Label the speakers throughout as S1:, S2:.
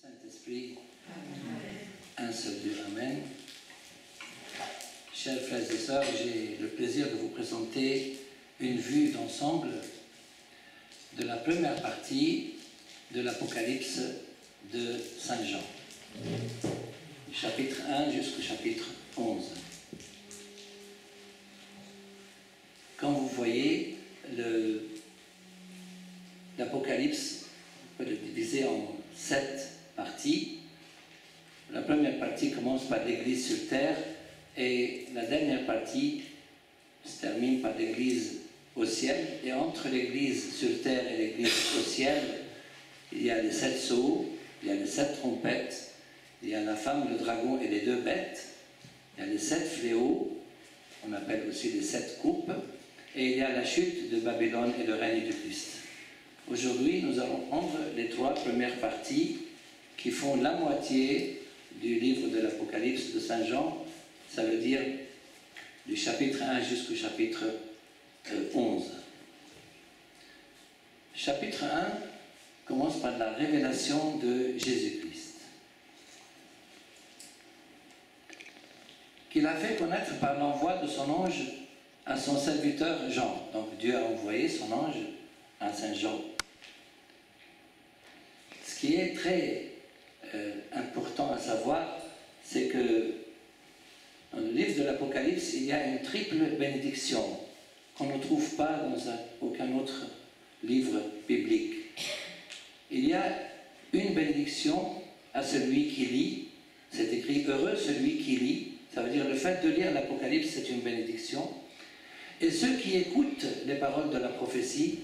S1: Saint-Esprit, un seul Dieu, Amen. Chers frères et sœurs, j'ai le plaisir de vous présenter une vue d'ensemble de la première partie de l'Apocalypse de Saint Jean, chapitre 1 jusqu'au chapitre 11. Quand vous voyez l'Apocalypse, on peut le diviser en 7 parties. La première partie commence par l'Église sur terre et la dernière partie se termine par l'Église au ciel. Et entre l'Église sur terre et l'Église au ciel, il y a les 7 sceaux, il y a les 7 trompettes, il y a la femme, le dragon et les 2 bêtes, il y a les 7 fléaux, on appelle aussi les 7 coupes, et il y a la chute de Babylone et le règne du Christ. Aujourd'hui, nous allons prendre les 3 premières parties qui font la moitié du livre de l'Apocalypse de Saint Jean, ça veut dire du chapitre 1 jusqu'au chapitre 11. Chapitre 1 commence par la révélation de Jésus-Christ, qu'il a fait connaître par l'envoi de son ange à son serviteur Jean. Donc Dieu a envoyé son ange à Saint Jean. Ce qui est très important à savoir, c'est que dans le livre de l'Apocalypse, il y a une triple bénédiction qu'on ne trouve pas dans aucun autre livre biblique. Il y a une bénédiction à celui qui lit, c'est écrit « Heureux celui qui lit », ça veut dire le fait de lire l'Apocalypse, c'est une bénédiction. Et ceux qui écoutent les paroles de la prophétie,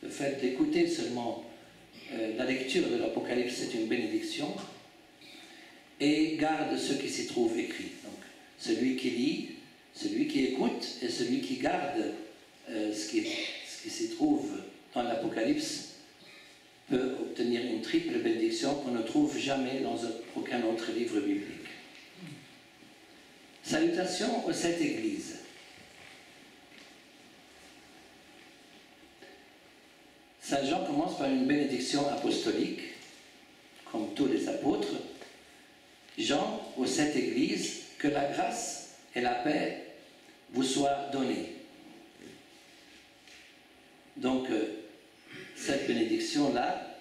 S1: le fait d'écouter seulement la lecture de l'Apocalypse, c'est une bénédiction, et garde ce qui s'y trouve écrit. Donc, celui qui lit, celui qui écoute et celui qui garde ce qui s'y trouve dans l'Apocalypse peut obtenir une triple bénédiction qu'on ne trouve jamais dans aucun autre livre biblique. Salutations aux 7 églises. Saint Jean commence par une bénédiction apostolique, comme tous les apôtres. Jean, aux 7 églises, que la grâce et la paix vous soient données. Donc, cette bénédiction-là,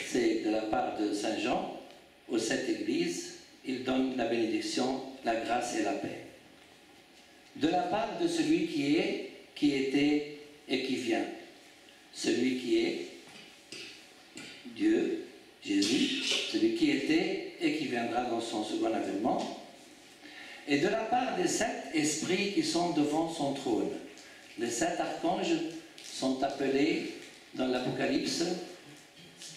S1: c'est de la part de Saint Jean, aux 7 églises, il donne la bénédiction, la grâce et la paix. De la part de celui qui est, qui était et qui vient. Celui qui est Dieu, Jésus, celui qui était et qui viendra dans son second avènement, et de la part des 7 esprits qui sont devant son trône. Les 7 archanges sont appelés dans l'Apocalypse,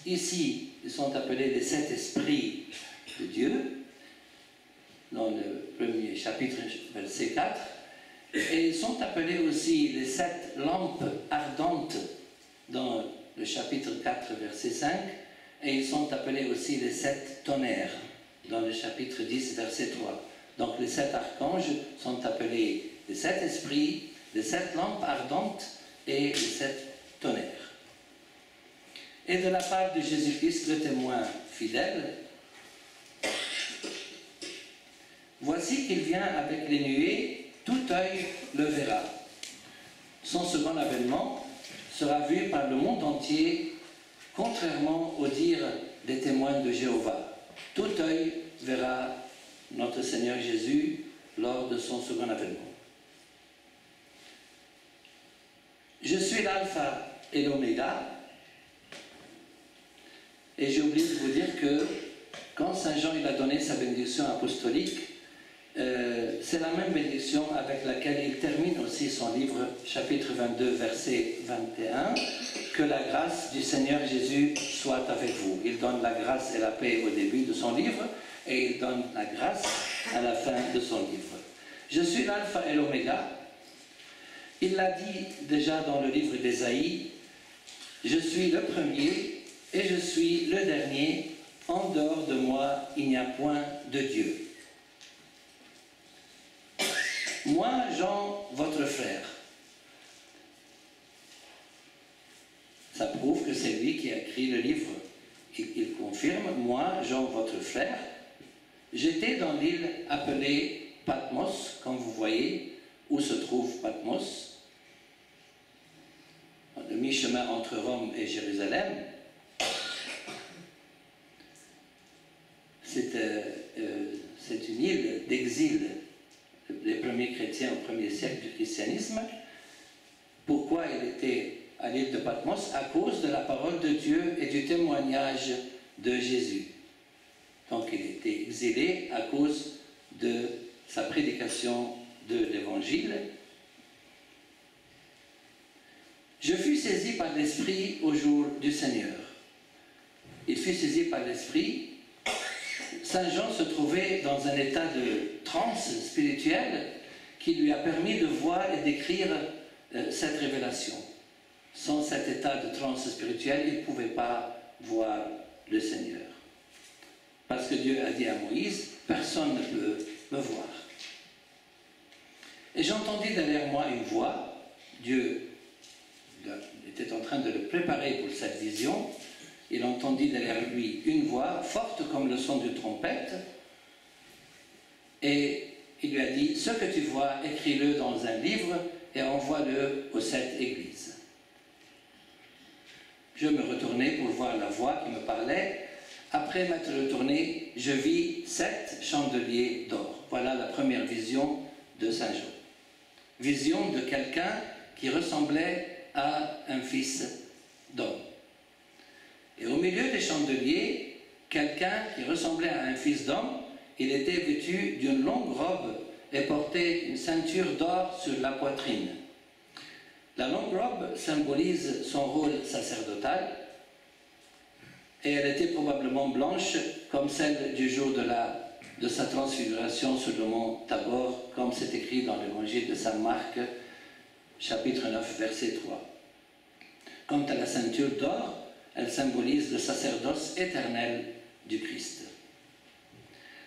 S1: ici ils sont appelés les 7 esprits de Dieu, dans le premier chapitre, verset 4, et ils sont appelés aussi les 7 lampes ardentes dans le chapitre 4, verset 5, et ils sont appelés aussi les 7 tonnerres, dans le chapitre 10, verset 3. Donc les 7 archanges sont appelés les 7 esprits, les 7 lampes ardentes et les 7 tonnerres. Et de la part de Jésus-Christ, le témoin fidèle, voici qu'il vient avec les nuées, tout œil le verra. Son second avènement sera vu par le monde entier, contrairement au dire des témoins de Jéhovah. Tout œil verra notre Seigneur Jésus lors de son second avènement. Je suis l'alpha et l'oméga, et j'ai oublié de vous dire que quand Saint Jean il a donné sa bénédiction apostolique, c'est la même bénédiction avec laquelle il termine aussi son livre, chapitre 22, verset 21, « Que la grâce du Seigneur Jésus soit avec vous ». Il donne la grâce et la paix au début de son livre, et il donne la grâce à la fin de son livre. Je suis l'alpha et l'oméga. Il l'a dit déjà dans le livre d'Ésaïe, « Je suis le premier et je suis le dernier, en dehors de moi il n'y a point de Dieu. » Moi, Jean, votre frère. Ça prouve que c'est lui qui a écrit le livre il confirme, moi, Jean, votre frère, j'étais dans l'île appelée Patmos, comme vous voyez, où se trouve Patmos, le mi-chemin entre Rome et Jérusalem. C'est une île d'exil des premiers chrétiens au 1er siècle du christianisme. Pourquoi il était à l'île de Patmos? À cause de la parole de Dieu et du témoignage de Jésus. Donc il était exilé à cause de sa prédication de l'Évangile. Je fus saisi par l'Esprit au jour du Seigneur. Il fut saisi par l'Esprit. Saint Jean se trouvait dans un état de transe spirituelle qui lui a permis de voir et d'écrire cette révélation. Sans cet état de transe spirituelle, il ne pouvait pas voir le Seigneur. Parce que Dieu a dit à Moïse, personne ne peut me voir. Et j'entendis derrière moi une voix. Dieu était en train de le préparer pour cette vision. Il entendit derrière lui une voix forte comme le son d'une trompette. Et il lui a dit, ce que tu vois, écris-le dans un livre et envoie-le aux 7 églises. Je me retournai pour voir la voix qui me parlait. Après m'être retourné, je vis 7 chandeliers d'or. Voilà la première vision de Saint Jean. Vision de quelqu'un qui ressemblait à un fils d'homme. Et au milieu des chandeliers, quelqu'un qui ressemblait à un fils d'homme, il était vêtu d'une longue robe et portait une ceinture d'or sur la poitrine. La longue robe symbolise son rôle sacerdotal et elle était probablement blanche comme celle du jour de sa transfiguration sur le mont Tabor, comme c'est écrit dans l'évangile de Saint Marc, chapitre 9, verset 3. Quant à la ceinture d'or, elle symbolise le sacerdoce éternel du Christ.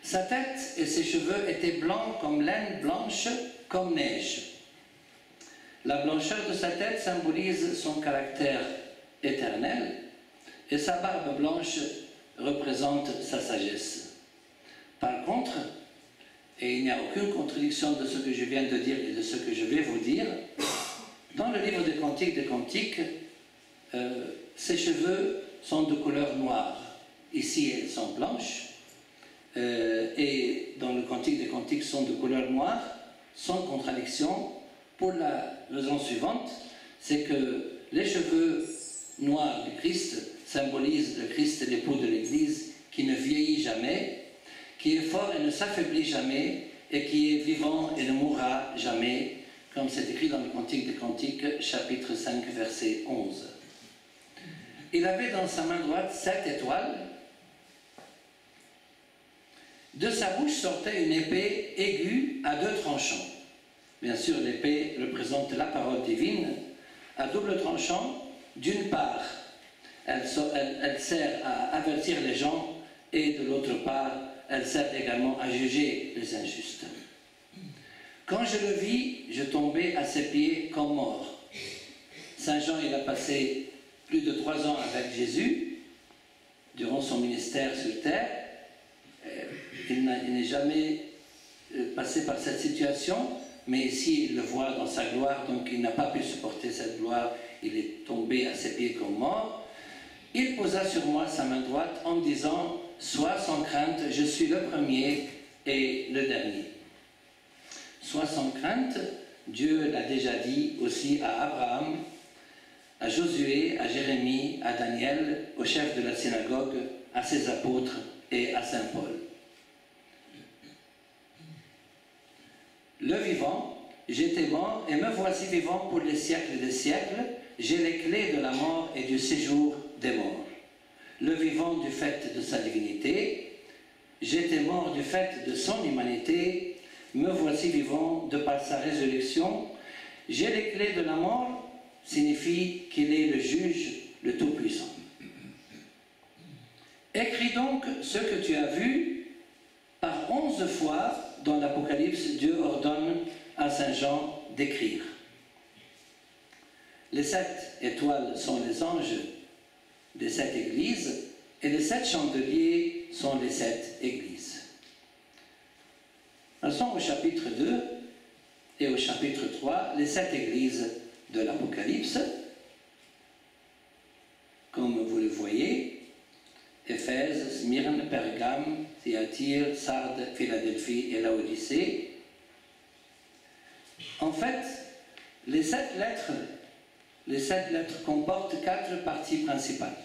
S1: Sa tête et ses cheveux étaient blancs comme laine blanche, comme neige. La blancheur de sa tête symbolise son caractère éternel et sa barbe blanche représente sa sagesse. Par contre, et il n'y a aucune contradiction de ce que je viens de dire et de ce que je vais vous dire, dans le livre des Cantiques, ses cheveux sont de couleur noire. Ici, elles sont blanches. Et dans le Cantique des Cantiques sont de couleur noire, sans contradiction, pour la raison suivante, c'est que les cheveux noirs du Christ symbolisent le Christ, l'époux de l'Église, qui ne vieillit jamais, qui est fort et ne s'affaiblit jamais, et qui est vivant et ne mourra jamais, comme c'est écrit dans le Cantique des Cantiques, chapitre 5, verset 11. Il avait dans sa main droite 7 étoiles. De sa bouche sortait une épée aiguë à 2 tranchants. Bien sûr, l'épée représente la parole divine, à double tranchant. D'une part, elle sert à avertir les gens, et de l'autre part, elle sert également à juger les injustes. Quand je le vis, je tombais à ses pieds comme mort. Saint Jean, il a passé plus de 3 ans avec Jésus, durant son ministère sur terre. Il n'est jamais passé par cette situation, mais ici il le voit dans sa gloire, donc il n'a pas pu supporter cette gloire, il est tombé à ses pieds comme mort. Il posa sur moi sa main droite en me disant, sois sans crainte, je suis le premier et le dernier. Sois sans crainte, Dieu l'a déjà dit aussi à Abraham, à Josué, à Jérémie, à Daniel, au chef de la synagogue, à ses apôtres et à Saint Paul. Le vivant, j'étais mort et me voici vivant pour les siècles des siècles, j'ai les clés de la mort et du séjour des morts. Le vivant du fait de sa divinité, j'étais mort du fait de son humanité, me voici vivant de par sa résurrection, j'ai les clés de la mort, signifie qu'il est le juge, le Tout-Puissant. Écris donc ce que tu as vu, par 11 fois dans l'Apocalypse, Dieu ordonne à Saint Jean d'écrire. Les 7 étoiles sont les anges des 7 églises, et les 7 chandeliers sont les 7 églises. Passons au chapitre 2 et au chapitre 3, les 7 églises de l'Apocalypse. Comme vous le voyez, Éphèse, Smyrne, Pergame, Thyatire, Sardes, Philadelphie et Laodicée. En fait, les 7 lettres comportent 4 parties principales.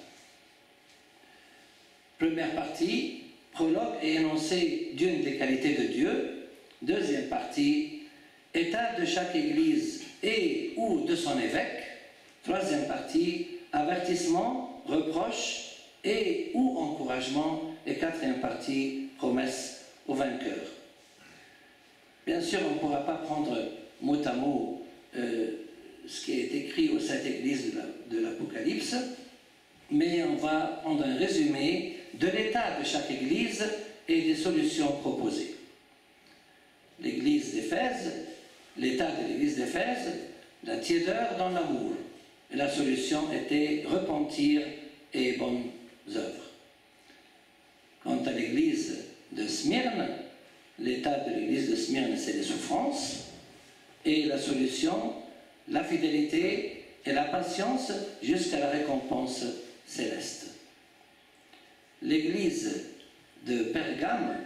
S1: Première partie, prologue et énoncé d'une des qualités de Dieu. Deuxième partie, état de chaque église et ou de son évêque. Troisième partie, avertissement, reproche et ou encouragement. Et quatrième partie, promesse au vainqueur. Bien sûr, on ne pourra pas prendre mot à mot ce qui est écrit aux 7 églises de l'Apocalypse, mais on va prendre un résumé de l'état de chaque église et des solutions proposées. L'église d'Éphèse, l'état de l'église d'Éphèse, la tiédeur dans l'amour. Et la solution était repentir et bonnes œuvres. Quant à l'église de Smyrne, l'état de l'église de Smyrne, c'est les souffrances. Et la solution, la fidélité et la patience jusqu'à la récompense céleste. L'église de Pergame,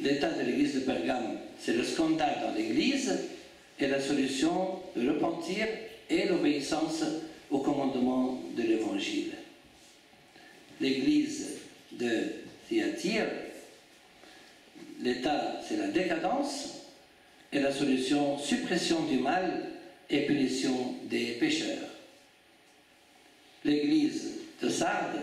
S1: l'état de l'église de Pergame, c'est le scandale dans l'église et la solution, le repentir et l'obéissance au commandement de l'évangile. L'église de Thyatire, l'état, c'est la décadence et la solution, suppression du mal et punition des pécheurs. L'église de Sardes,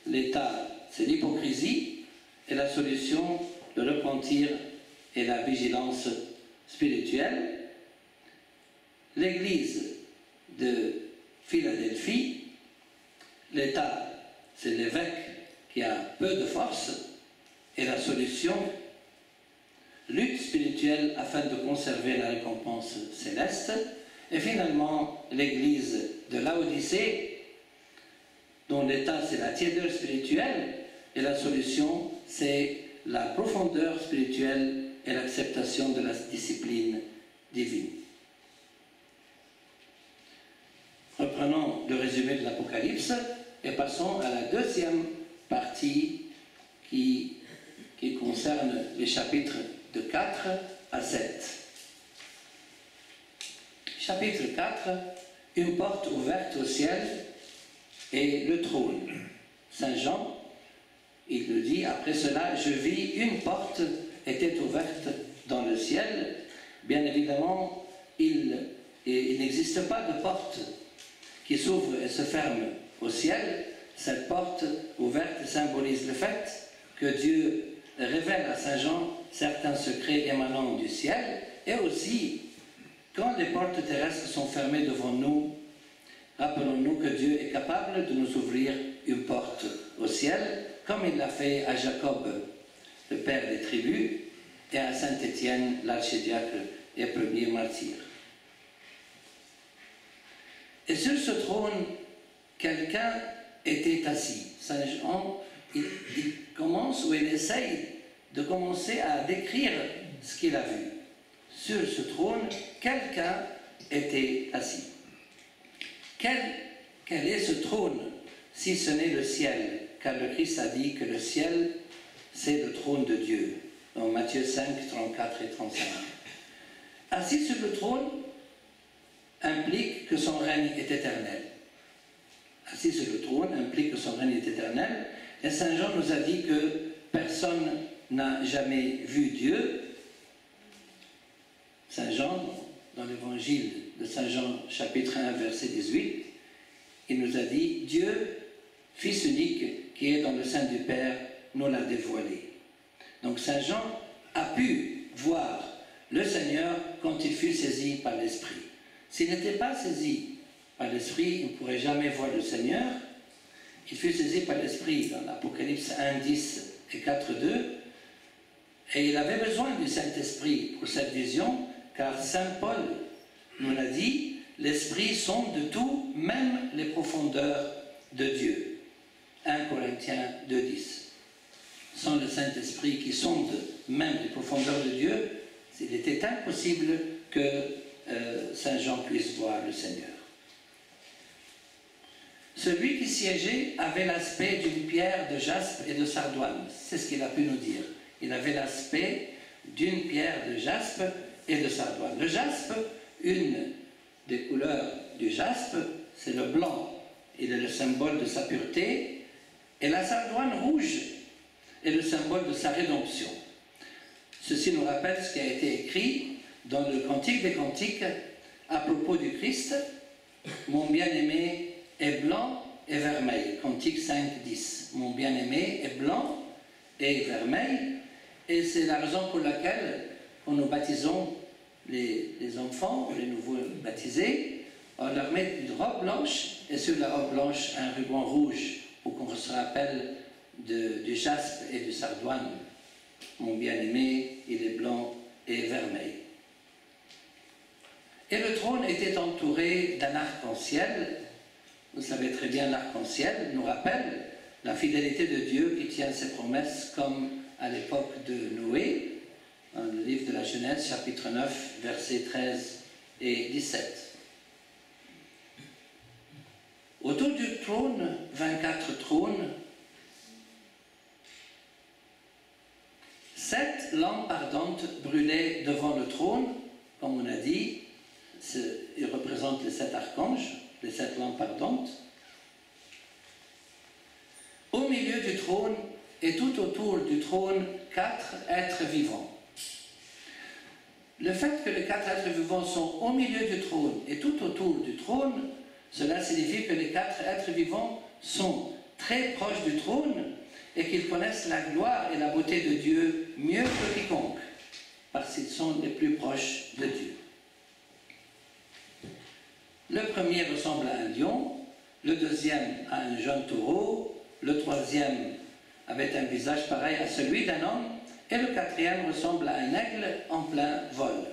S1: l'état, c'est l'hypocrisie et la solution, le repentir et la vigilance spirituelle. L'église de Philadelphie, l'état, c'est l'évêque qui a peu de force et la solution, lutte spirituelle afin de conserver la récompense céleste. Et finalement, l'église de Laodicée, dont l'état c'est la tiédeur spirituelle et la solution c'est la profondeur spirituelle et l'acceptation de la discipline divine. Reprenons le résumé de l'Apocalypse et passons à la deuxième partie qui concerne les chapitres de 4 à 7. Chapitre 4, une porte ouverte au ciel et le trône. Saint Jean, il le dit, après cela, je vis une porte était ouverte dans le ciel. Bien évidemment, il n'existe pas de porte qui s'ouvre et se ferme au ciel. Cette porte ouverte symbolise le fait que Dieu révèle à Saint Jean certains secrets émanant du ciel, et aussi, quand les portes terrestres sont fermées devant nous, rappelons-nous que Dieu est capable de nous ouvrir une porte au ciel, comme il l'a fait à Jacob, le père des tribus, et à Saint Étienne, l'archidiacre et premier martyr. Et sur ce trône, quelqu'un était assis. Saint Jean, il commence, ou il essaye de commencer à décrire ce qu'il a vu. Sur ce trône, quelqu'un était assis. Quel est ce trône, si ce n'est le ciel? Car le Christ a dit que le ciel, c'est le trône de Dieu. Dans Matthieu 5, 34 et 35. Assis sur le trône implique que son règne est éternel. Assis sur le trône implique que son règne est éternel. Et Saint Jean nous a dit que personne n'a jamais vu Dieu. Saint Jean, dans l'évangile de Saint Jean, chapitre 1, verset 18, il nous a dit, Dieu, Fils unique, qui est dans le sein du Père, nous l'a dévoilé. Donc Saint Jean a pu voir le Seigneur quand il fut saisi par l'Esprit. S'il n'était pas saisi par l'Esprit, il ne pourrait jamais voir le Seigneur. Il fut saisi par l'Esprit dans l'Apocalypse 1, 10 et 4, 2. Et il avait besoin du Saint-Esprit pour cette vision, car Saint Paul nous l'a dit, l'Esprit sonde de tout, même les profondeurs profondeurs de Dieu. 1 Corinthiens 2,10. Sans le Saint-Esprit qui sonde même les profondeurs de Dieu, il était impossible que Saint Jean puisse voir le Seigneur. Celui qui siégeait avait l'aspect d'une pierre de jaspe et de sardoine. C'est ce qu'il a pu nous dire. Il avait l'aspect d'une pierre de jaspe et de sardoine. Le jaspe, une des couleurs du jaspe, c'est le blanc. Il est le symbole de sa pureté. Et la sardoine rouge est le symbole de sa rédemption. Ceci nous rappelle ce qui a été écrit dans le Cantique des Cantiques à propos du Christ. Mon bien-aimé est blanc et vermeil. Cantique 5.10. Mon bien-aimé est blanc et vermeil. Et c'est la raison pour laquelle, quand nous baptisons les enfants, les nouveaux baptisés, on leur met une robe blanche et sur la robe blanche un ruban rouge pour qu'on se rappelle du jaspe et du sardoine. Mon bien-aimé, il est blanc et vermeil. Et le trône était entouré d'un arc-en-ciel. Vous savez très bien, l'arc-en-ciel nous rappelle la fidélité de Dieu qui tient ses promesses comme à l'époque de Noé, dans le livre de la Genèse, chapitre 9, versets 13 et 17. Autour du trône, 24 trônes, 7 lampes ardentes brûlaient devant le trône, comme on a dit, ils représentent les 7 archanges, les 7 lampes ardentes. Au milieu du trône et tout autour du trône, 4 êtres vivants. Le fait que les 4 êtres vivants sont au milieu du trône et tout autour du trône, cela signifie que les 4 êtres vivants sont très proches du trône et qu'ils connaissent la gloire et la beauté de Dieu mieux que quiconque, parce qu'ils sont les plus proches de Dieu. Le premier ressemble à un lion, le deuxième à un jeune taureau, le troisième avait un visage pareil à celui d'un homme, et le quatrième ressemble à un aigle en plein vol.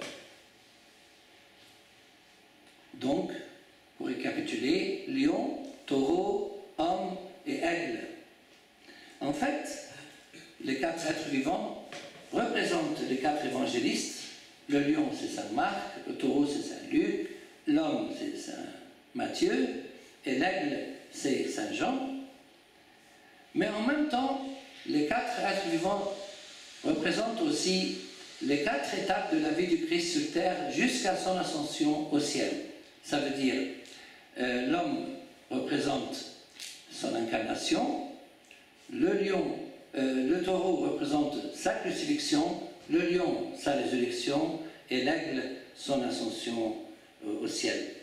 S1: Donc, pour récapituler, lion, taureau, homme et aigle. En fait, les 4 êtres vivants représentent les 4 évangélistes. Le lion, c'est Saint Marc, le taureau, c'est Saint Luc, l'homme, c'est Saint Matthieu, et l'aigle, c'est Saint Jean. Mais en même temps, les 4 êtres vivants représentent aussi les 4 étapes de la vie du Christ sur terre jusqu'à son ascension au ciel. Ça veut dire, l'homme représente son incarnation, le taureau représente sa crucifixion, le lion sa résurrection et l'aigle son ascension au ciel.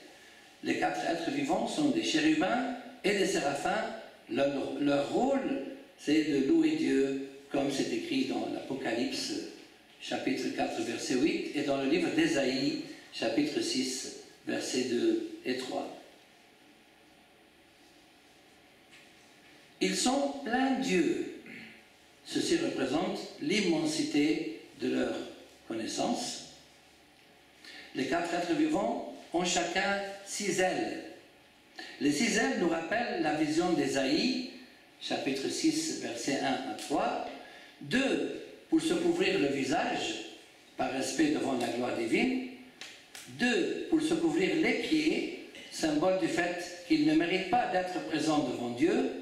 S1: Les 4 êtres vivants sont des chérubins et des séraphins. Leur rôle, c'est de louer Dieu, comme c'est écrit dans l'Apocalypse, chapitre 4, verset 8, et dans le livre d'Ésaïe, chapitre 6, versets 2 et 3. Ils sont pleins Dieu. Ceci représente l'immensité de leur connaissance. Les 4 êtres vivants ont chacun 6 ailes. Les 6 ailes nous rappellent la vision d'Ésaïe, chapitre 6, versets 1 à 3. 2 pour se couvrir le visage, par respect devant la gloire divine. 2 pour se couvrir les pieds, symbole du fait qu'ils ne méritent pas d'être présents devant Dieu.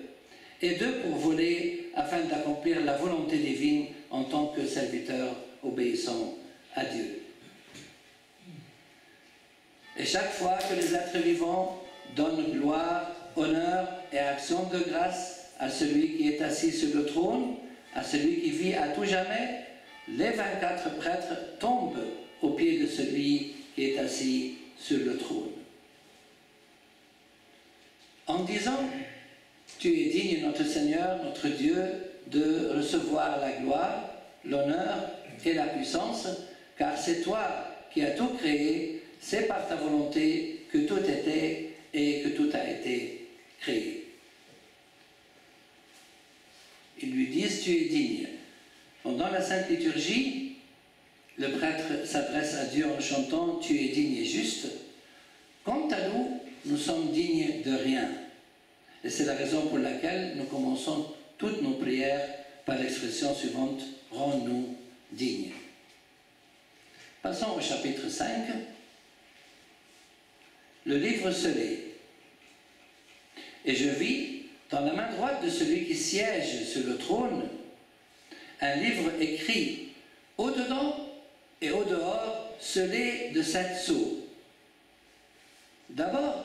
S1: Et 2 pour voler, afin d'accomplir la volonté divine en tant que serviteurs obéissant à Dieu. Et chaque fois que les êtres vivants donnent gloire, honneur et action de grâce à celui qui est assis sur le trône, à celui qui vit à tout jamais, les 24 prêtres tombent aux pieds de celui qui est assis sur le trône. En disant, tu es digne, notre Seigneur, notre Dieu, de recevoir la gloire, l'honneur et la puissance, car c'est toi qui as tout créé, c'est par ta volonté que tout était et que tout a été créé. Ils lui disent, tu es digne. Pendant la Sainte Liturgie, le prêtre s'adresse à Dieu en chantant, tu es digne et juste. Quant à nous, nous sommes dignes de rien. Et c'est la raison pour laquelle nous commençons toutes nos prières par l'expression suivante, « Rends-nous dignes ». Passons au chapitre 5. Le livre scellé. Et je vis, dans la main droite de celui qui siège sur le trône, un livre écrit au-dedans et au-dehors, scellé de 7 sceaux. D'abord,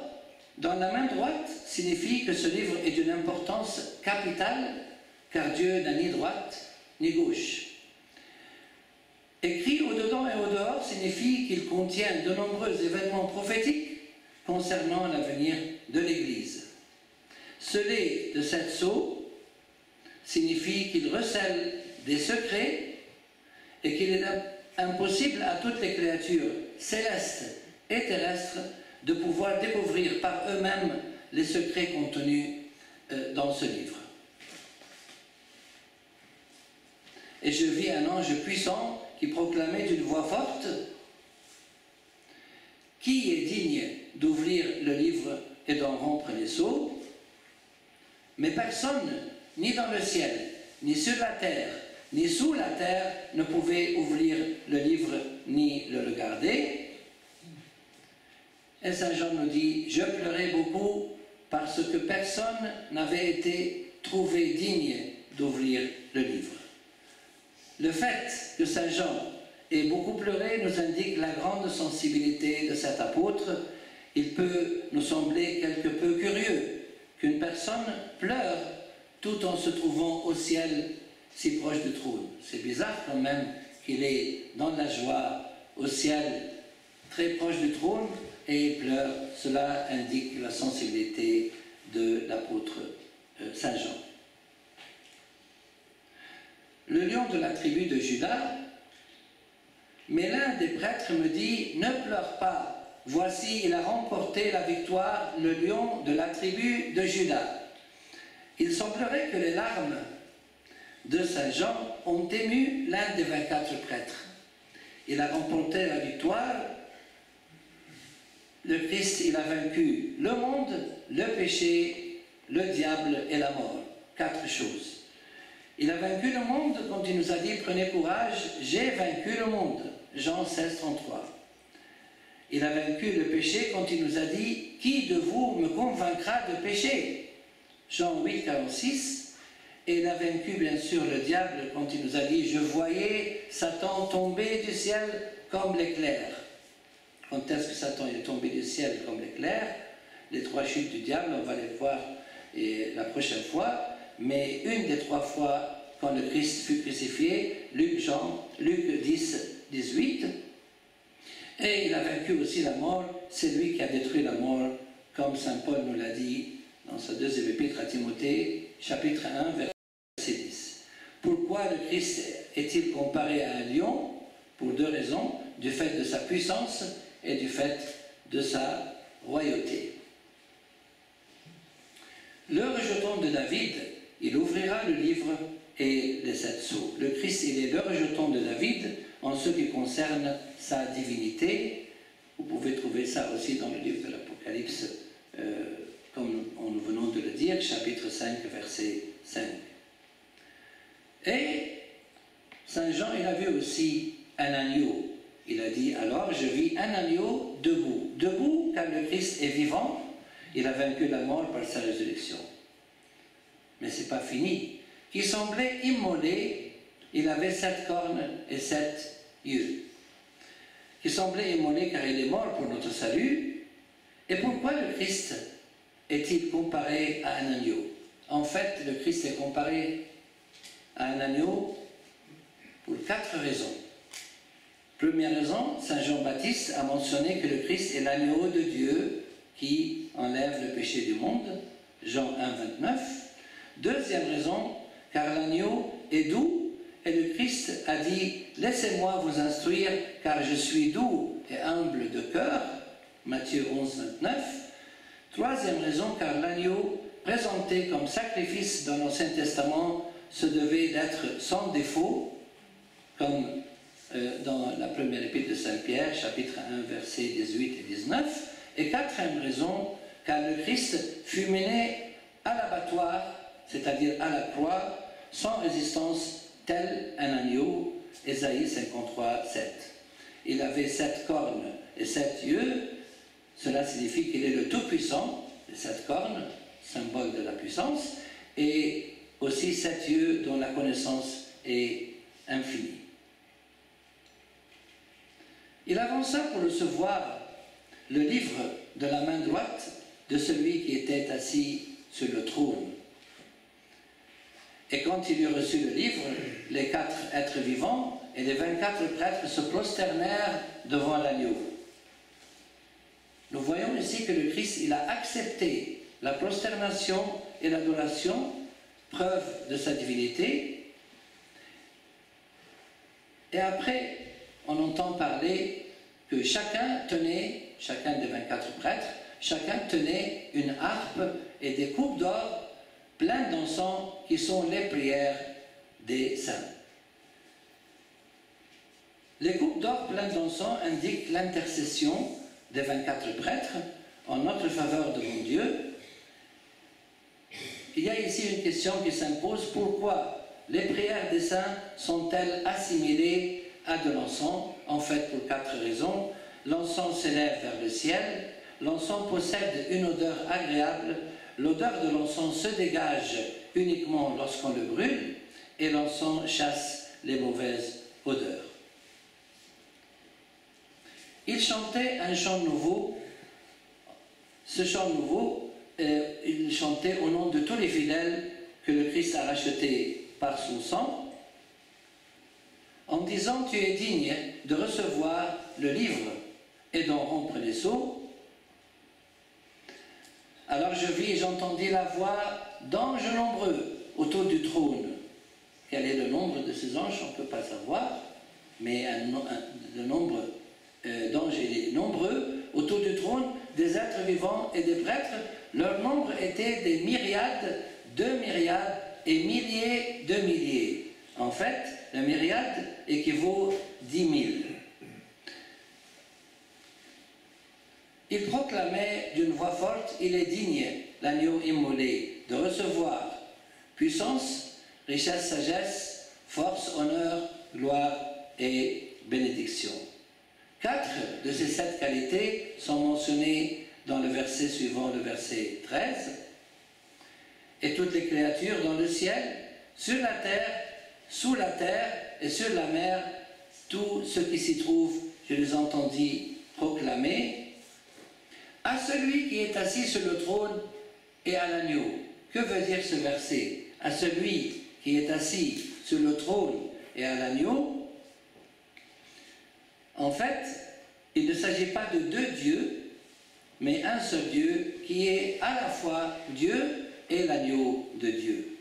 S1: dans la main droite signifie que ce livre est d'une importance capitale, car Dieu n'a ni droite ni gauche. Écrit au-dedans et au-dehors signifie qu'il contient de nombreux événements prophétiques concernant l'avenir de l'Église. Scellé de 7 sceaux signifie qu'il recèle des secrets et qu'il est impossible à toutes les créatures célestes et terrestres de pouvoir découvrir par eux-mêmes les secrets contenus dans ce livre. Et je vis un ange puissant qui proclamait d'une voix forte « Qui est digne d'ouvrir le livre et d'en rompre les sceaux ?» Mais personne, ni dans le ciel, ni sur la terre, ni sous la terre, ne pouvait ouvrir le livre ni le regarder. Et Saint Jean nous dit « Je pleurais beaucoup parce que personne n'avait été trouvé digne d'ouvrir le livre. » Le fait que Saint Jean ait beaucoup pleuré nous indique la grande sensibilité de cet apôtre. Il peut nous sembler quelque peu curieux qu'une personne pleure tout en se trouvant au ciel si proche du trône. C'est bizarre quand même qu'il est dans la joie au ciel très proche du trône et il pleure. Cela indique la sensibilité de l'apôtre Saint Jean. Le lion de la tribu de Juda, mais l'un des prêtres me dit « Ne pleure pas, voici il a remporté la victoire, le lion de la tribu de Juda. » Il semblerait que les larmes de Saint Jean ont ému l'un des 24 prêtres. Il a remporté la victoire. Le Christ, il a vaincu le monde, le péché, le diable et la mort. 4 choses. Il a vaincu le monde quand il nous a dit « Prenez courage, j'ai vaincu le monde ». Jean 16, 33. Il a vaincu le péché quand il nous a dit « Qui de vous me convaincra de péché ?» Jean 8, 46. Et il a vaincu bien sûr le diable quand il nous a dit « Je voyais Satan tomber du ciel comme l'éclair ». Quand est-ce que Satan est tombé du ciel comme l'éclair? Les 3 chutes du diable, on va les voir la prochaine fois. Mais une des 3 fois quand le Christ fut crucifié, Luc 10, 18, et il a vaincu aussi la mort, c'est lui qui a détruit la mort, comme saint Paul nous l'a dit dans sa 2e épître à Timothée, chapitre 1, verset 10. Pourquoi le Christ est-il comparé à un lion? Pour 2 raisons, du fait de sa puissance et du fait de sa royauté. Le rejeton de David, il ouvrira le livre et les 7 sceaux. Le Christ, il est le rejeton de David en ce qui concerne sa divinité. Vous pouvez trouver ça aussi dans le livre de l'Apocalypse, comme nous venons de le dire, chapitre 5, verset 5. Et Saint Jean, il a vu aussi un agneau. Il a dit, alors je vis un agneau debout. Debout, car le Christ est vivant, il a vaincu la mort par sa résurrection. Mais ce n'est pas fini. Qui semblait immolé, il avait 7 cornes et 7 yeux. Qui semblait immolé car il est mort pour notre salut. Et pourquoi le Christ est-il comparé à un agneau? En fait, le Christ est comparé à un agneau pour 4 raisons. Première raison, Saint Jean-Baptiste a mentionné que le Christ est l'agneau de Dieu qui enlève le péché du monde. Jean 1, 29. Deuxième raison, car l'agneau est doux, et le Christ a dit « Laissez-moi vous instruire, car je suis doux et humble de cœur » Matthieu 11, 29. Troisième raison, car l'agneau, présenté comme sacrifice dans l'Ancien Testament, se devait d'être sans défaut, comme dans la première épître de Saint Pierre, chapitre 1, versets 18 et 19. Et quatrième raison, car le Christ fut mené à abattoir, c'est-à-dire à la croix, sans résistance, tel un agneau. Ésaïe 53, 7. Il avait 7 cornes et 7 yeux. Cela signifie qu'il est le Tout-Puissant, les 7 cornes, symbole de la puissance, et aussi 7 yeux dont la connaissance est infinie. Il avança pour recevoir le livre de la main droite de celui qui était assis sur le trône. Et quand il eut reçu le livre, les 4 êtres vivants et les 24 prêtres se prosternèrent devant l'agneau. Nous voyons ici que le Christ, il a accepté la prosternation et l'adoration, preuve de sa divinité. Et après, on entend parler que chacun des 24 prêtres, chacun tenait une harpe et des coupes d'or pleines d'encens qui sont les prières des saints. Les coupes d'or pleines d'encens indiquent l'intercession des 24 prêtres en notre faveur devant Dieu. Il y a ici une question qui s'impose: pourquoi les prières des saints sont-elles assimilées à de l'encens? En fait, pour 4 raisons. L'encens s'élève vers le ciel, l'encens possède une odeur agréable, l'odeur de l'encens se dégage uniquement lorsqu'on le brûle, et l'encens chasse les mauvaises odeurs. Il chantait un chant nouveau. Ce chant nouveau, il chantait au nom de tous les fidèles que le Christ a rachetés par son sang, en disant: tu es digne de recevoir le livre et d'en rompre les sceaux. Alors je vis et j'entendis la voix d'anges nombreux autour du trône. Quel est le nombre de ces anges? On ne peut pas savoir, mais le nombre d'anges est nombreux autour du trône, des êtres vivants et des prêtres. Leur nombre était des myriades, de myriades et milliers de milliers. En fait, la myriade équivaut 10 000. Il proclamait d'une voix forte: il est digne, l'agneau immolé, de recevoir puissance, richesse, sagesse, force, honneur, gloire et bénédiction. 4 de ces 7 qualités sont mentionnées dans le verset suivant, le verset 13. Et toutes les créatures dans le ciel, sur la terre, sous la terre et sur la mer, tous ceux qui s'y trouvent, je les entendis proclamer: à celui qui est assis sur le trône et à l'agneau. Que veut dire ce verset? À celui qui est assis sur le trône et à l'agneau. En fait, il ne s'agit pas de 2 dieux, mais un seul Dieu qui est à la fois Dieu et l'agneau de Dieu.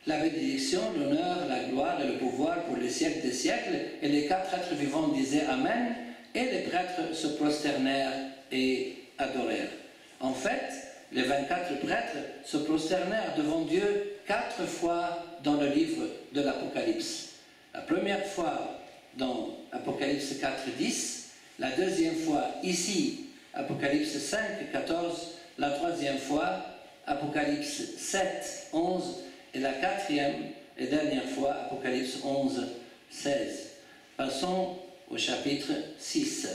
S1: La bénédiction, l'honneur, la gloire et le pouvoir pour les siècles des siècles, et les 4 êtres vivants disaient Amen, et les prêtres se prosternèrent et adorèrent. En fait, les 24 prêtres se prosternèrent devant Dieu 4 fois dans le livre de l'Apocalypse. La première fois dans Apocalypse 4, 10, la deuxième fois ici, Apocalypse 5, 14, la troisième fois, Apocalypse 7, 11, et la 4e et dernière fois, Apocalypse 11, 16. Passons au chapitre 6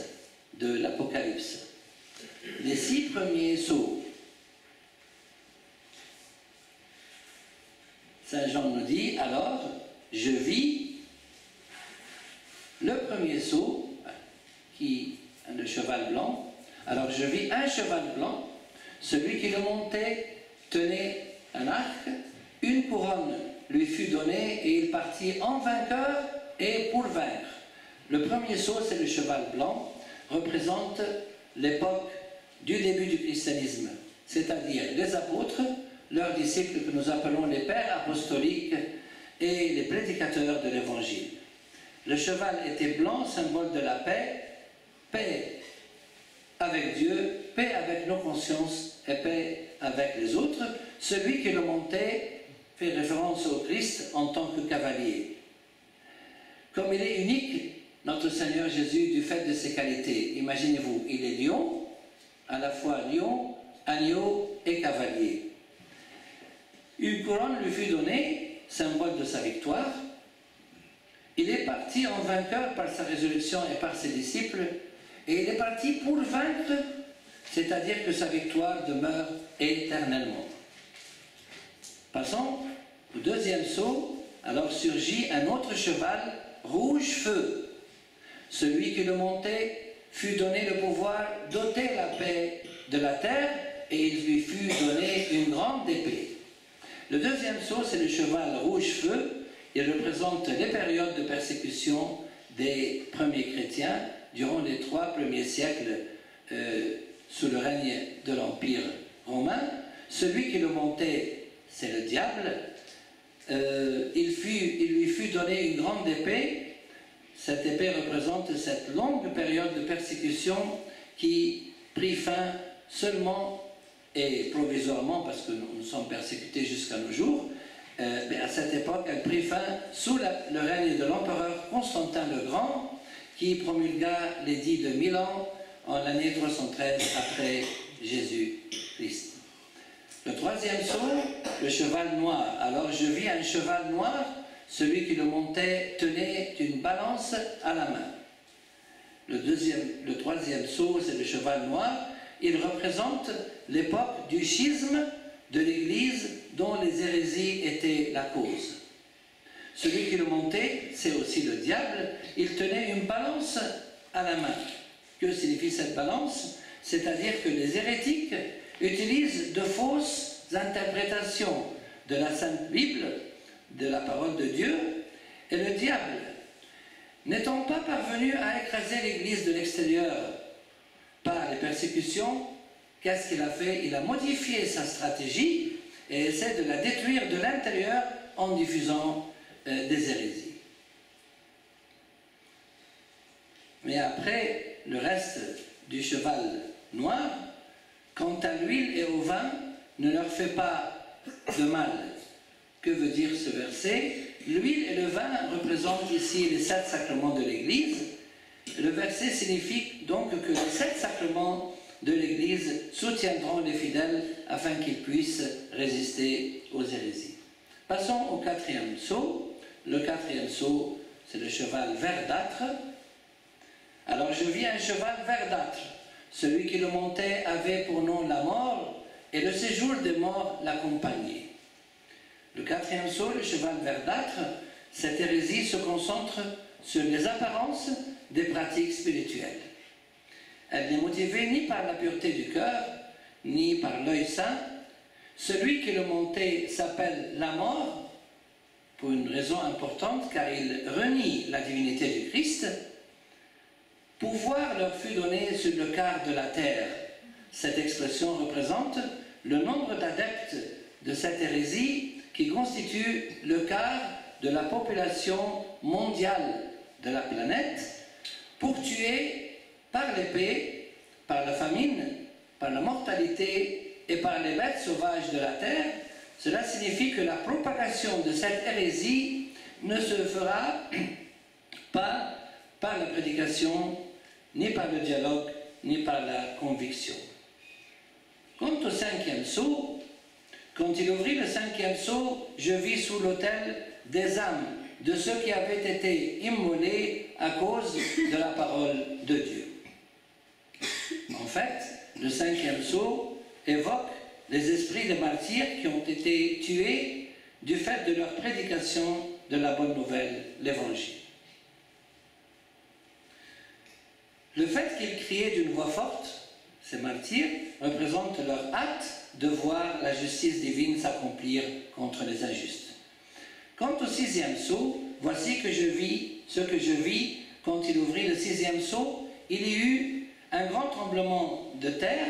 S1: de l'Apocalypse. Les 6 premiers sceaux. Saint Jean nous dit: alors, je vis le premier sceau, qui est le cheval blanc. Alors je vis un cheval blanc, celui qui le montait tenait un arc, une couronne lui fut donnée et il partit en vainqueur et pour vaincre. Le premier sceau, c'est le cheval blanc, représente l'époque du début du christianisme, c'est-à-dire les apôtres, leurs disciples que nous appelons les pères apostoliques et les prédicateurs de l'évangile. Le cheval était blanc, symbole de la paix, paix avec Dieu, paix avec nos consciences et paix avec les autres. Celui qui le montait fait référence au Christ en tant que cavalier. Comme il est unique, notre Seigneur Jésus, du fait de ses qualités, imaginez-vous, il est lion, à la fois lion, agneau et cavalier. couronne lui fut donnée, symbole de sa victoire. Il est parti en vainqueur par sa résurrection et par ses disciples, et il est parti pour vaincre, c'est-à-dire que sa victoire demeure éternellement. Passons au deuxième sceau. Alors surgit un autre cheval, rouge feu. Celui qui le montait fut donné le pouvoir d'ôter la paix de la terre, et il lui fut donné une grande épée. Le deuxième sceau, c'est le cheval rouge feu. Il représente les périodes de persécution des premiers chrétiens durant les 3 premiers siècles sous le règne de l'Empire romain. Celui qui le montait, c'est le diable. Il lui fut donné une grande épée. Cette épée représente cette longue période de persécution qui prit fin seulement et provisoirement, parce que nous sommes persécutés jusqu'à nos jours, mais à cette époque, elle prit fin sous le règne de l'empereur Constantin le Grand, qui promulgua l'édit de Milan en l'année 313 après Jésus-Christ. Le troisième sceau, le cheval noir. Alors je vis un cheval noir, celui qui le montait tenait une balance à la main. Le troisième sceau, c'est le cheval noir. Il représente l'époque du schisme de l'Église dont les hérésies étaient la cause. Celui qui le montait, c'est aussi le diable. Il tenait une balance à la main. Que signifie cette balance? C'est-à-dire que les hérétiques utilisent de fausses interprétations de la Sainte Bible, de la parole de Dieu, et le diable, n'étant pas parvenu à écraser l'Église de l'extérieur par les persécutions, qu'est-ce qu'il a fait? Il a modifié sa stratégie et essaie de la détruire de l'intérieur en diffusant des hérésies. Mais après, le reste du cheval noir, quant à l'huile et au vin, ne leur fait pas de mal. Que veut dire ce verset? L'huile et le vin représentent ici les 7 sacrements de l'Église. Le verset signifie donc que les 7 sacrements de l'Église soutiendront les fidèles afin qu'ils puissent résister aux hérésies. Passons au 4e sceau. Le 4e sceau, c'est le cheval verdâtre. Alors je vis un cheval verdâtre. Celui qui le montait avait pour nom la mort, et le séjour des morts l'accompagnait. Le 4e sceau, le cheval verdâtre, cette hérésie se concentre sur les apparences des pratiques spirituelles. Elle n'est motivée ni par la pureté du cœur, ni par l'œil saint. Celui qui le montait s'appelle la mort, pour une raison importante, car il renie la divinité du Christ. Pouvoir leur fut donné sur le quart de la terre. Cette expression représente le nombre d'adeptes de cette hérésie qui constitue le quart de la population mondiale de la planète, pour tuer par l'épée, par la famine, par la mortalité et par les bêtes sauvages de la terre. Cela signifie que la propagation de cette hérésie ne se fera pas par la prédication, ni par le dialogue, ni par la conviction. Quant au 5e sceau, quand il ouvrit le 5e sceau, je vis sous l'autel des âmes de ceux qui avaient été immolés à cause de la parole de Dieu. En fait, le 5e sceau évoque les esprits des martyrs qui ont été tués du fait de leur prédication de la bonne nouvelle, l'Évangile. Le fait qu'ils criaient d'une voix forte, ces martyrs, représente leur hâte de voir la justice divine s'accomplir contre les injustes. Quant au 6e sceau, voici que je vis ce que je vis quand il ouvrit le 6e sceau. Il y eut un grand tremblement de terre,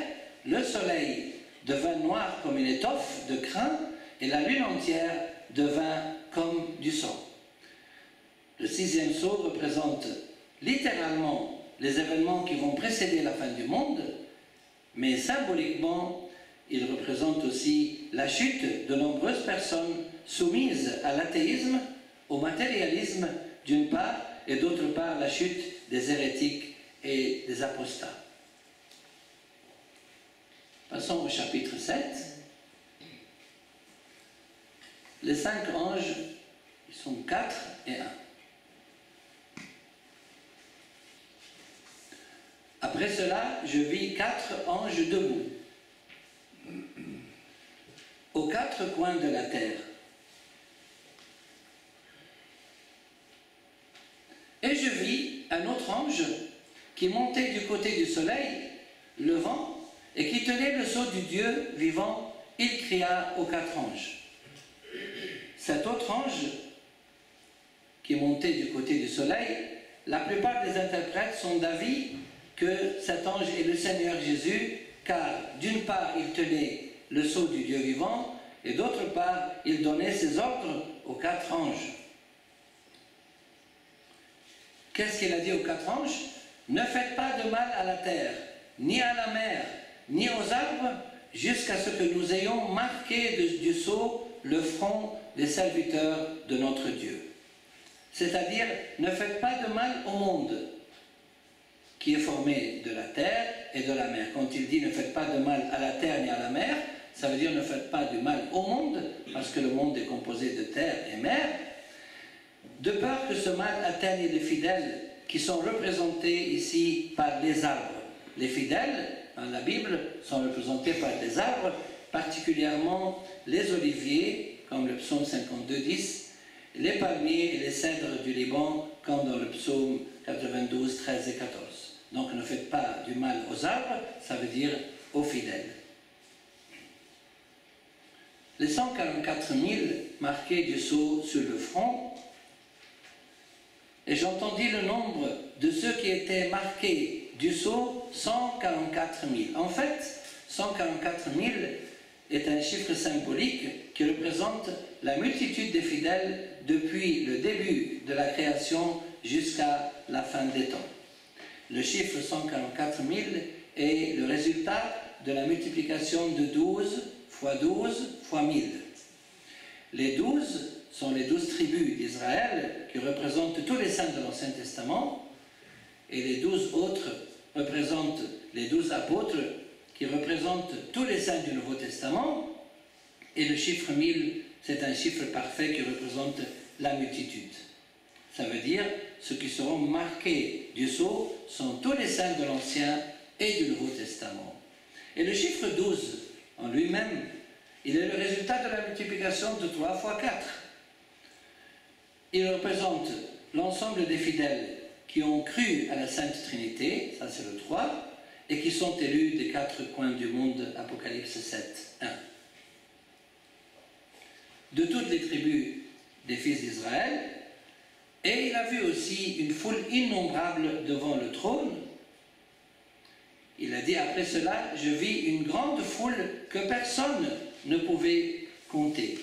S1: le soleil devint noir comme une étoffe de crin, et la lune entière devint comme du sang. Le 6e sceau représente littéralement les événements qui vont précéder la fin du monde, mais symboliquement, il représente aussi la chute de nombreuses personnes soumises à l'athéisme, au matérialisme d'une part, et d'autre part la chute des hérétiques et des apostats. Passons au chapitre 7. les 5 anges, ils sont 4 et 1. Après cela, je vis 4 anges debout, aux 4 coins de la terre. Et je vis un autre ange qui montait du côté du soleil, levant, et qui tenait le sceau du Dieu vivant. Il cria aux 4 anges. Cet autre ange qui montait du côté du soleil, la plupart des interprètes sont d'avis que cet ange est le Seigneur Jésus, car d'une part il tenait le sceau du Dieu vivant, et d'autre part il donnait ses ordres aux 4 anges. Qu'est-ce qu'il a dit aux 4 anges? Ne faites pas de mal à la terre, ni à la mer, ni aux arbres, jusqu'à ce que nous ayons marqué du sceau le front des serviteurs de notre Dieu. C'est-à-dire, ne faites pas de mal au monde qui est formé de la terre et de la mer. Quand il dit ne faites pas de mal à la terre ni à la mer, ça veut dire ne faites pas du mal au monde, parce que le monde est composé de terre et mer, de peur que ce mal atteigne les fidèles qui sont représentés ici par les arbres. Les fidèles, dans la Bible, sont représentés par des arbres, particulièrement les oliviers, comme le psaume 52, 10, les palmiers et les cèdres du Liban, comme dans le psaume 92, 13 et 14. Donc ne faites pas du mal aux arbres, ça veut dire aux fidèles. Les 144 000 marqués du sceau sur le front, et j'entendis le nombre de ceux qui étaient marqués du sceau, 144 000. En fait, 144 000 est un chiffre symbolique qui représente la multitude des fidèles depuis le début de la création jusqu'à la fin des temps. Le chiffre 144 000 est le résultat de la multiplication de 12 fois 12 fois 1000. Les 12 sont les 12 tribus d'Israël qui représentent tous les saints de l'Ancien Testament, et les 12 autres représentent les 12 apôtres qui représentent tous les saints du Nouveau Testament, et le chiffre 1000, c'est un chiffre parfait qui représente la multitude. Ça veut dire, ceux qui seront marqués du sceau sont tous les saints de l'Ancien et du Nouveau Testament. Et le chiffre 12, en lui-même, il est le résultat de la multiplication de 3 fois 4. Il représente l'ensemble des fidèles qui ont cru à la Sainte Trinité, ça c'est le 3, et qui sont élus des 4 coins du monde, Apocalypse 7, 1. De toutes les tribus des fils d'Israël, et il a vu aussi une foule innombrable devant le trône. Il a dit, après cela, je vis une grande foule que personne ne pouvait compter.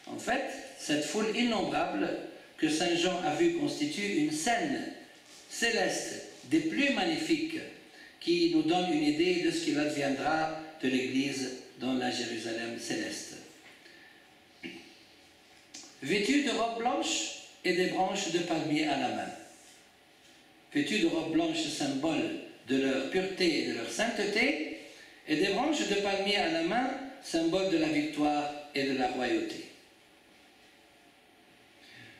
S1: En fait, cette foule innombrable que Saint Jean a vue constitue une scène céleste des plus magnifiques qui nous donne une idée de ce qu'il adviendra de l'Église dans la Jérusalem céleste. Vêtus de robes blanches et des branches de palmier à la main. Vêtus de robes blanches, symbole de leur pureté et de leur sainteté, et des branches de palmier à la main, symbole de la victoire et de la royauté.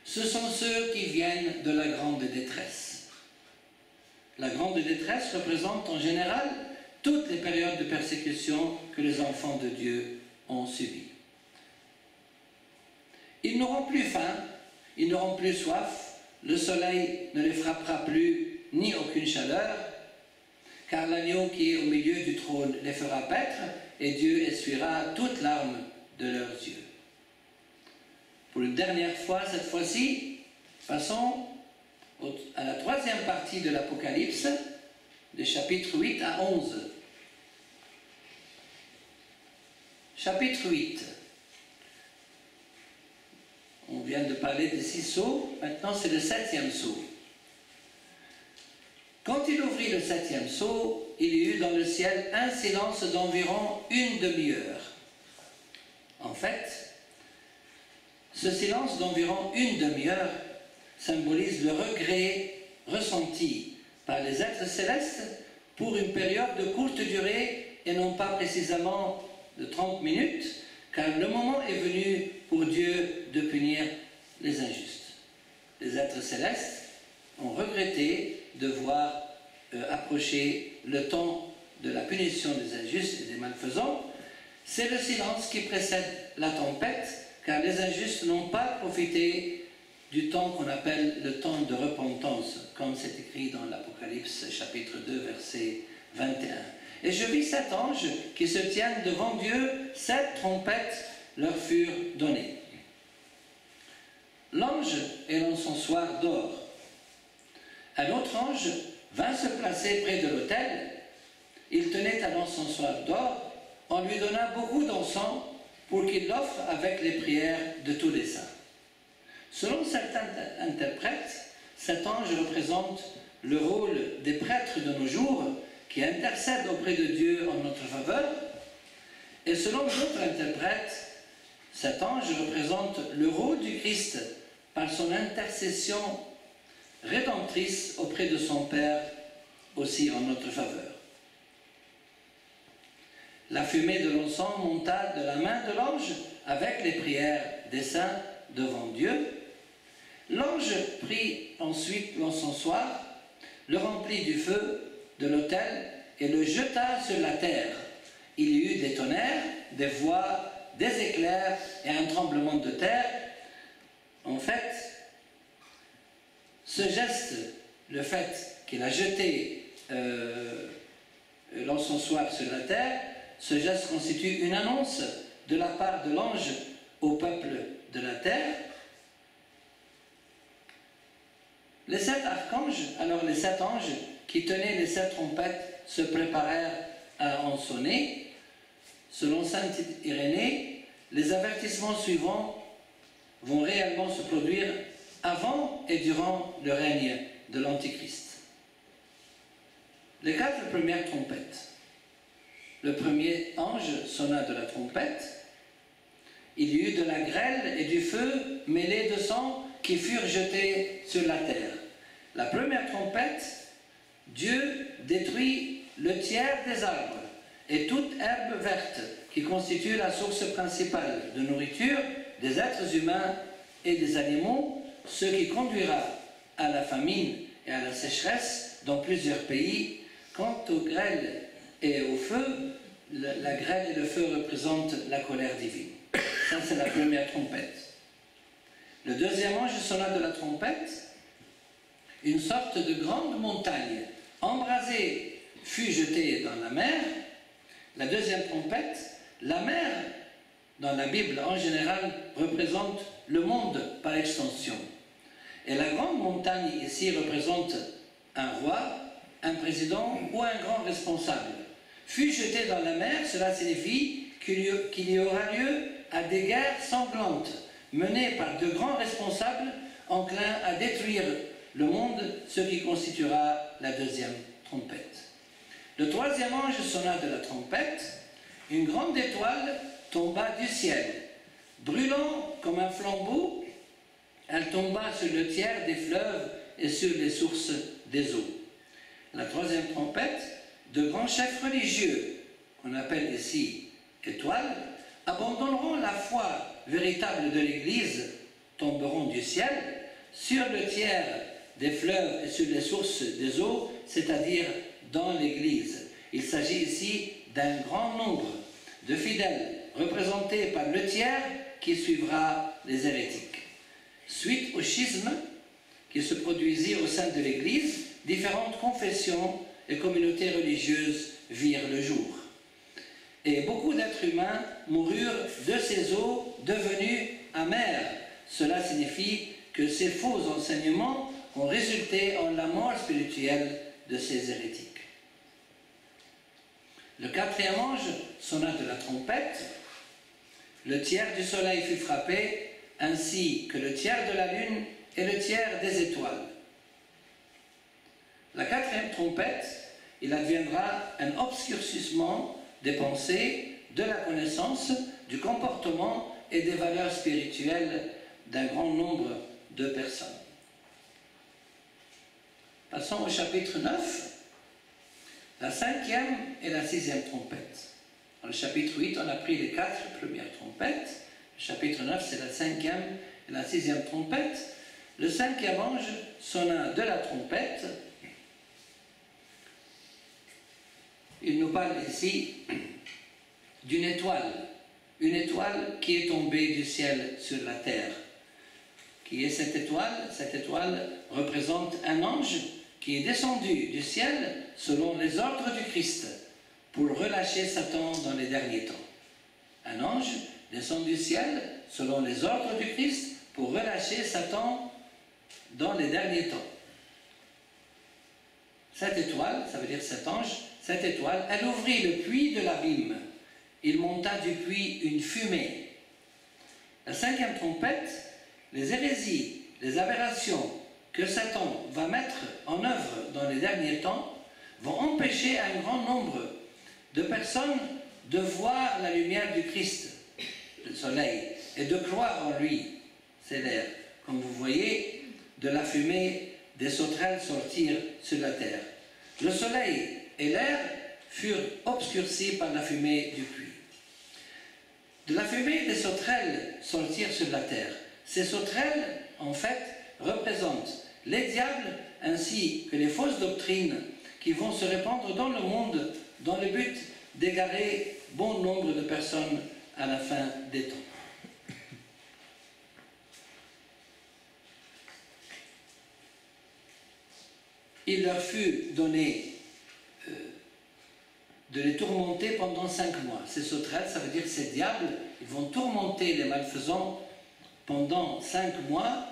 S1: Ce sont ceux qui viennent de la grande détresse. La grande détresse représente en général toutes les périodes de persécution que les enfants de Dieu ont subies. Ils n'auront plus faim, ils n'auront plus soif, le soleil ne les frappera plus, ni aucune chaleur, car l'agneau qui est au milieu du trône les fera paître, et Dieu essuiera toute larme de leurs yeux. Pour une dernière fois, cette fois-ci, passons à la 3e partie de l'Apocalypse, des chapitres 8 à 11. Chapitre 8. On vient de parler des 6 sceaux, maintenant c'est le 7e sceau. Quand il ouvrit le 7e sceau, il y eut dans le ciel un silence d'environ une demi-heure. En fait, ce silence d'environ une demi-heure symbolise le regret ressenti par les êtres célestes pour une période de courte durée et non pas précisément de 30 minutes, car le moment est venu pour Dieu de punir les injustes. Les êtres célestes ont regretté de voir approcher le temps de la punition des injustes et des malfaisants. C'est le silence qui précède la tempête, car les injustes n'ont pas profité du temps qu'on appelle le temps de repentance, comme c'est écrit dans l'Apocalypse chapitre 2, verset 21. Et je vis 7 anges qui se tiennent devant Dieu, 7 trompettes leur furent données. L'ange et l'encensoir d'or. Un autre ange vint se placer près de l'autel. Il tenait un encensoir d'or. On lui donna beaucoup d'encens pour qu'il l'offre avec les prières de tous les saints. Selon certains interprètes, cet ange représente le rôle des prêtres de nos jours qui intercèdent auprès de Dieu en notre faveur. Et selon d'autres interprètes, cet ange représente le rôle du Christ par son intercession rédemptrice auprès de son Père, aussi en notre faveur. La fumée de l'encens monta de la main de l'ange avec les prières des saints devant Dieu. L'ange prit ensuite l'encensoir, le remplit du feu de l'autel et le jeta sur la terre. Il y eut des tonnerres, des voix, des éclairs et un tremblement de terre. En fait, ce geste, le fait qu'il a jeté l'encensoir sur la terre, ce geste constitue une annonce de la part de l'ange au peuple de la terre. Les 7 archanges, alors les 7 anges qui tenaient les 7 trompettes, se préparèrent à en sonner. Selon saint Irénée, les avertissements suivants vont réellement se produire avant et durant le règne de l'Antichrist. Les 4 premières trompettes. Le premier ange sonna de la trompette. Il y eut de la grêle et du feu mêlés de sang qui furent jetés sur la terre. La première trompette, Dieu détruit le tiers des arbres et toute herbe verte qui constitue la source principale de nourriture des êtres humains et des animaux, ce qui conduira à la famine et à la sécheresse dans plusieurs pays. Quant aux grêles et au feu, la grêle et le feu représentent la colère divine. Ça, c'est la première trompette. Le deuxième ange sonna de la trompette. Une sorte de grande montagne embrasée fut jetée dans la mer. La deuxième trompette, la mer, dans la Bible en général, représente le monde par extension. Et la grande montagne ici représente un roi, un président ou un grand responsable. Fut jeté dans la mer, cela signifie qu'il y aura lieu à des guerres sanglantes, menées par de grands responsables enclins à détruire le monde, ce qui constituera la deuxième trompette. Le troisième ange sonna de la trompette. Une grande étoile tomba du ciel. Brûlant comme un flambeau, elle tomba sur le tiers des fleuves et sur les sources des eaux. La troisième trompette, de grands chefs religieux, qu'on appelle ici étoiles, abandonneront la foi véritable de l'Église, tomberont du ciel, sur le tiers des fleuves et sur les sources des eaux, c'est-à-dire dans l'Église. Il s'agit ici d'un grand nombre de fidèles, représentés par le tiers qui suivra les hérétiques. Suite au schisme qui se produisit au sein de l'Église, différentes confessions et communautés religieuses virent le jour. Et beaucoup d'êtres humains moururent de ces eaux devenues amères. Cela signifie que ces faux enseignements ont résulté en la mort spirituelle de ces hérétiques. Le quatrième ange sonna de la trompette. Le tiers du soleil fut frappé, ainsi que le tiers de la lune et le tiers des étoiles. La quatrième trompette, il adviendra un obscurcissement des pensées, de la connaissance, du comportement et des valeurs spirituelles d'un grand nombre de personnes. Passons au chapitre 9, la cinquième et la sixième trompette. Dans le chapitre 8, on a pris les 4 premières trompettes. Le chapitre 9, c'est la 5e et la 6e trompette. Le 5e ange sonna de la trompette. Il nous parle ici d'une étoile. Une étoile qui est tombée du ciel sur la terre. Qui est cette étoile? Cette étoile représente un ange qui est descendu du ciel selon les ordres du Christ pour relâcher Satan dans les derniers temps. Un ange descend du ciel selon les ordres du Christ pour relâcher Satan dans les derniers temps. Cette étoile, ça veut dire cet ange, cette étoile, elle ouvrit le puits de l'abîme. Il monta du puits une fumée. La 5e trompette, les hérésies, les aberrations que Satan va mettre en œuvre dans les derniers temps vont empêcher un grand nombre de personnes de voir la lumière du Christ, le soleil, et de croire en lui. C'est l'air. Comme vous voyez, de la fumée des sauterelles sortir sur la terre. Le soleil et l'air furent obscurcis par la fumée du puits. De la fumée des sauterelles sortirent sur la terre. Ces sauterelles, en fait, représentent les diables ainsi que les fausses doctrines qui vont se répandre dans le monde dans le but d'égarer bon nombre de personnes à la fin des temps. Il leur fut donné de les tourmenter pendant 5 mois. Ces sauterelles, ça veut dire ces diables, ils vont tourmenter les malfaisants pendant 5 mois.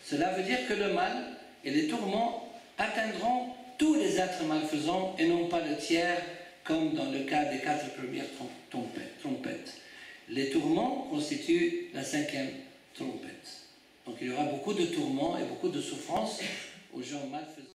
S1: Cela veut dire que le mal et les tourments atteindront tous les êtres malfaisants et non pas le tiers, comme dans le cas des 4 premières trompettes. Les tourments constituent la 5e trompette. Donc il y aura beaucoup de tourments et beaucoup de souffrances aux gens malfaisants.